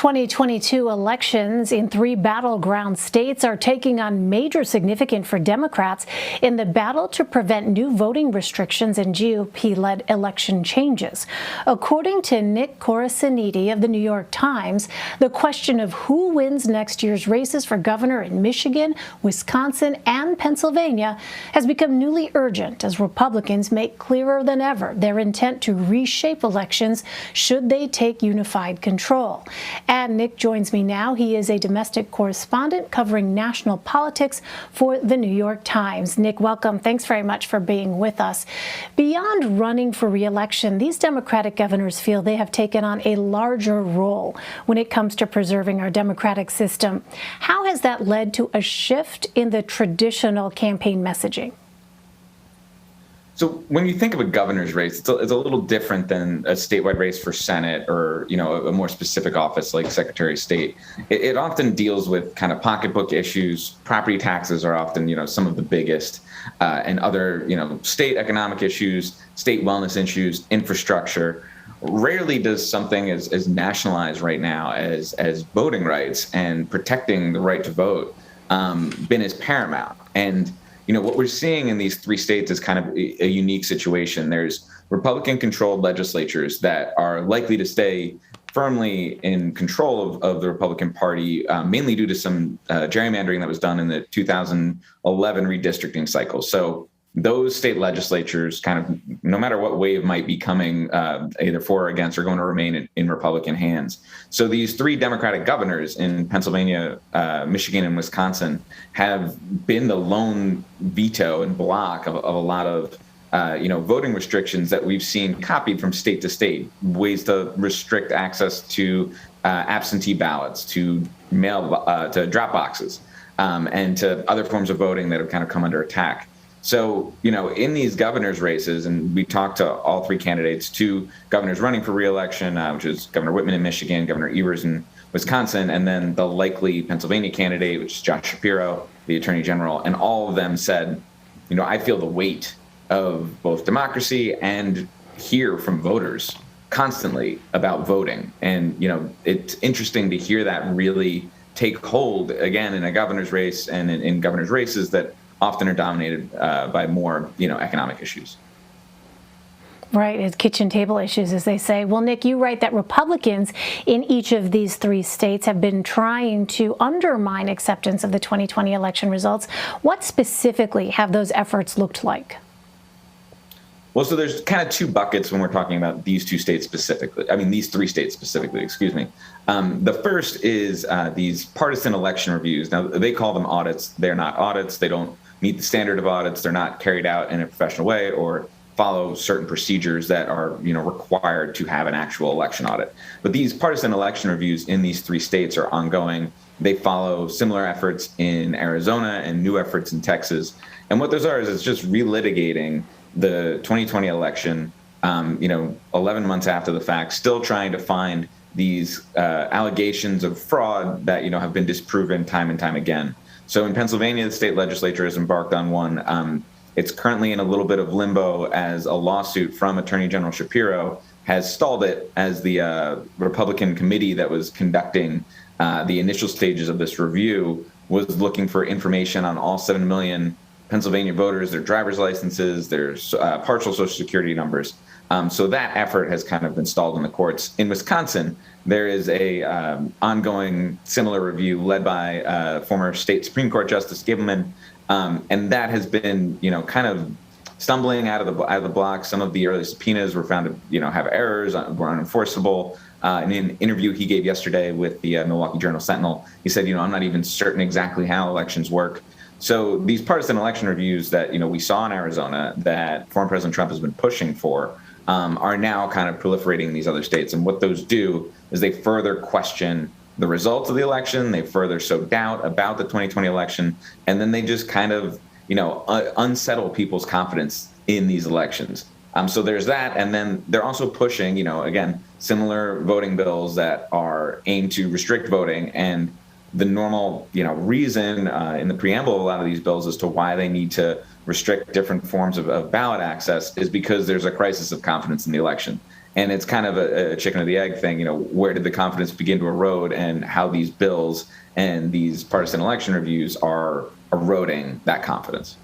2022 elections in 3 battleground states are taking on major significance for Democrats in the battle to prevent new voting restrictions and GOP-led election changes. According to Nick Corasaniti of the New York Times, the question of who wins next year's races for governor in Michigan, Wisconsin, and Pennsylvania has become newly urgent as Republicans make clearer than ever their intent to reshape elections should they take unified control. And Nick joins me now. He is a domestic correspondent covering national politics for the New York Times. Nick, welcome. Thanks very much for being with us. Beyond running for re-election, these Democratic governors feel they have taken on a larger role when it comes to preserving our democratic system. How has that led to a shift in the traditional campaign messaging? So when you think of a governor's race, it's a little different than a statewide race for Senate or, a more specific office like Secretary of State. It often deals with kind of pocketbook issues. Property taxes are often, some of the biggest, and other, state economic issues, state wellness issues, infrastructure. Rarely does something as nationalized right now as voting rights and protecting the right to vote been as paramount. And what we're seeing in these 3 states is kind of a unique situation. There's Republican-controlled legislatures that are likely to stay firmly in control of the Republican Party, mainly due to some gerrymandering that was done in the 2011 redistricting cycle. So those state legislatures, kind of no matter what wave might be coming, either for or against, are going to remain in Republican hands. So these 3 Democratic governors in Pennsylvania, Michigan, and Wisconsin have been the lone veto and block of a lot of voting restrictions that we've seen copied from state to state, ways to restrict access to absentee ballots, to to drop boxes, and to other forms of voting that have kind of come under attack. So, in these governor's races, and we talked to all 3 candidates, 2 governors running for re-election, which is Governor Whitman in Michigan, Governor Evers in Wisconsin, and then the likely Pennsylvania candidate, which is Josh Shapiro, the Attorney General. And all of them said, I feel the weight of both democracy and hear from voters constantly about voting. And, it's interesting to hear that really take hold again in a governor's race and in governor's races that often are dominated by more, economic issues. Right, it's kitchen table issues, as they say. Well, Nick, you write that Republicans in each of these 3 states have been trying to undermine acceptance of the 2020 election results. What specifically have those efforts looked like? Well, so there's kind of 2 buckets when we're talking about these 2 states specifically. I mean, these 3 states specifically, excuse me. The first is these partisan election reviews. Now, they call them audits. They're not audits. They don't meet the standard of audits. They're not carried out in a professional way or follow certain procedures that are, required to have an actual election audit. But these partisan election reviews in these 3 states are ongoing. They follow similar efforts in Arizona and new efforts in Texas. And what those are is it's just relitigating the 2020 election, 11 months after the fact, still trying to find these allegations of fraud that, have been disproven time and time again. So in Pennsylvania, the state legislature has embarked on one. It's currently in a little bit of limbo as a lawsuit from Attorney General Shapiro has stalled it as the Republican committee that was conducting the initial stages of this review was looking for information on all 7 million Pennsylvania voters, their driver's licenses, their partial Social Security numbers. So that effort has kind of been stalled in the courts. In Wisconsin, there is a ongoing similar review led by former state Supreme Court Justice Gableman, and that has been, kind of stumbling out of the block. Some of the early subpoenas were found to, have errors, were unenforceable. In an interview he gave yesterday with the Milwaukee Journal-Sentinel, he said, I'm not even certain exactly how elections work. So these partisan election reviews that, we saw in Arizona that former President Trump has been pushing for are now kind of proliferating in these other states. And what those do is they further question the results of the election. They further sow doubt about the 2020 election. And then they just kind of, unsettle people's confidence in these elections. So there's that. And then they're also pushing, again, similar voting bills that are aimed to restrict voting. And the normal, reason in the preamble of a lot of these bills as to why they need to restrict different forms of ballot access is because there's a crisis of confidence in the election. And it's kind of a chicken or the egg thing. You know, where did the confidence begin to erode, and how these bills and these partisan election reviews are eroding that confidence.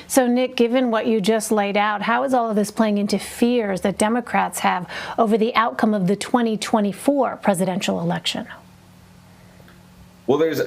So, Nick, given what you just laid out, how is all of this playing into fears that Democrats have over the outcome of the 2024 presidential election? Well, there's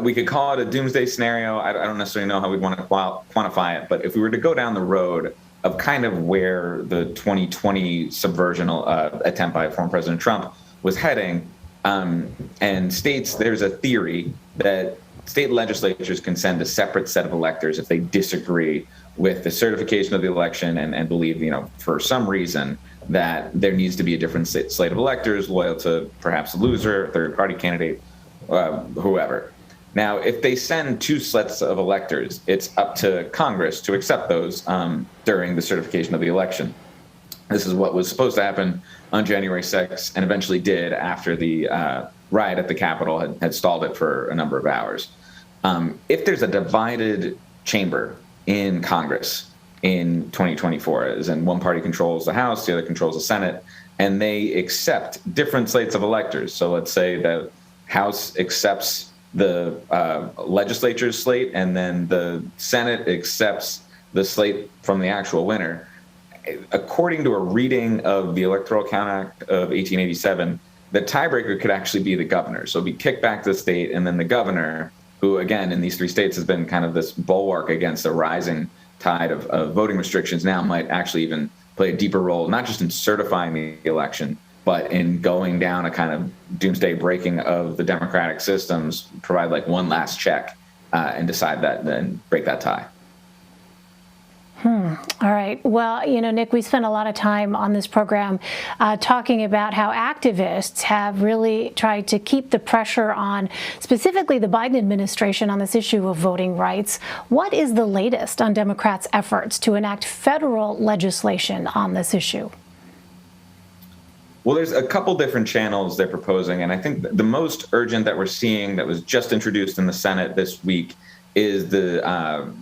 we could call it a doomsday scenario. I don't necessarily know how we'd want to quantify it, but if we were to go down the road of kind of where the 2020 subversion attempt by former President Trump was heading, and states, there's a theory that state legislatures can send a separate set of electors if they disagree with the certification of the election and believe, you know, for some reason that there needs to be a different slate of electors loyal to perhaps a loser, third-party candidate, whoever. Now, if they send two sets of electors, it's up to Congress to accept those during the certification of the election. This is what was supposed to happen on January 6th and eventually did after the riot at the Capitol had stalled it for a number of hours. If there's a divided chamber in Congress in 2024, as in one party controls the House, the other controls the Senate, and they accept different slates of electors. So let's say the House accepts the legislature's slate, and then the Senate accepts the slate from the actual winner. According to a reading of the Electoral Count Act of 1887, the tiebreaker could actually be the governor. So it'd be kicked back to the state, and then the governor, who again in these three states has been kind of this bulwark against a rising tide of voting restrictions, now might actually even play a deeper role, not just in certifying the election, but in going down a kind of doomsday breaking of the democratic systems, provide like one last check and decide that, then break that tie. All right. Well, you know, Nick, we spent a lot of time on this program talking about how activists have really tried to keep the pressure on specifically the Biden administration on this issue of voting rights. What is the latest on Democrats' efforts to enact federal legislation on this issue? Well, there's a couple different channels they're proposing, and I think the most urgent that we're seeing that was just introduced in the Senate this week is the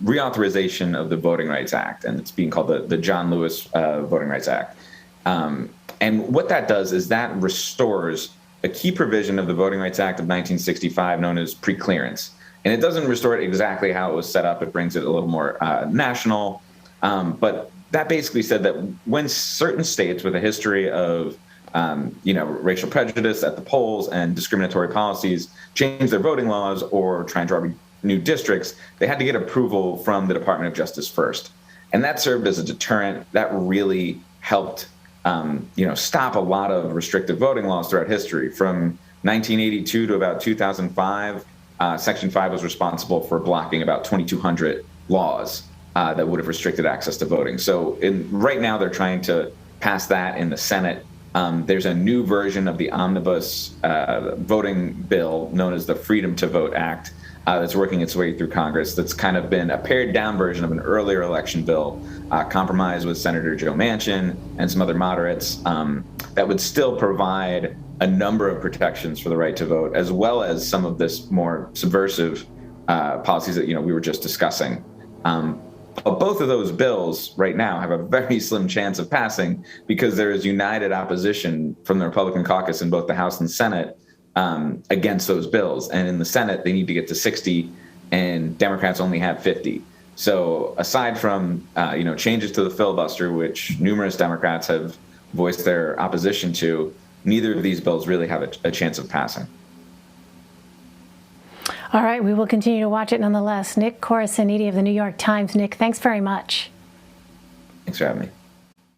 reauthorization of the Voting Rights Act, and it's being called the John Lewis Voting Rights Act. And what that does is that restores a key provision of the Voting Rights Act of 1965 known as preclearance. And it doesn't restore it exactly how it was set up. It brings it a little more national. But that basically said that when certain states with a history of racial prejudice at the polls and discriminatory policies change their voting laws or try and draw new districts, they had to get approval from the Department of Justice first. And that served as a deterrent. That really helped, stop a lot of restrictive voting laws throughout history. From 1982 to about 2005, Section 5 was responsible for blocking about 2,200 laws that would have restricted access to voting. So right now they're trying to pass that in the Senate. There's a new version of the omnibus voting bill known as the Freedom to Vote Act that's working its way through Congress. That's kind of been a pared down version of an earlier election bill, compromised with Senator Joe Manchin and some other moderates, that would still provide a number of protections for the right to vote, as well as some of this more subversive policies that we were just discussing. But both of those bills right now have a very slim chance of passing because there is united opposition from the Republican caucus in both the House and Senate against those bills. And in the Senate, they need to get to 60, and Democrats only have 50. So aside from changes to the filibuster, which numerous Democrats have voiced their opposition to, neither of these bills really have a chance of passing. All right, we will continue to watch it nonetheless. Nick Corasaniti of the New York Times. Nick, thanks very much. Thanks for having me.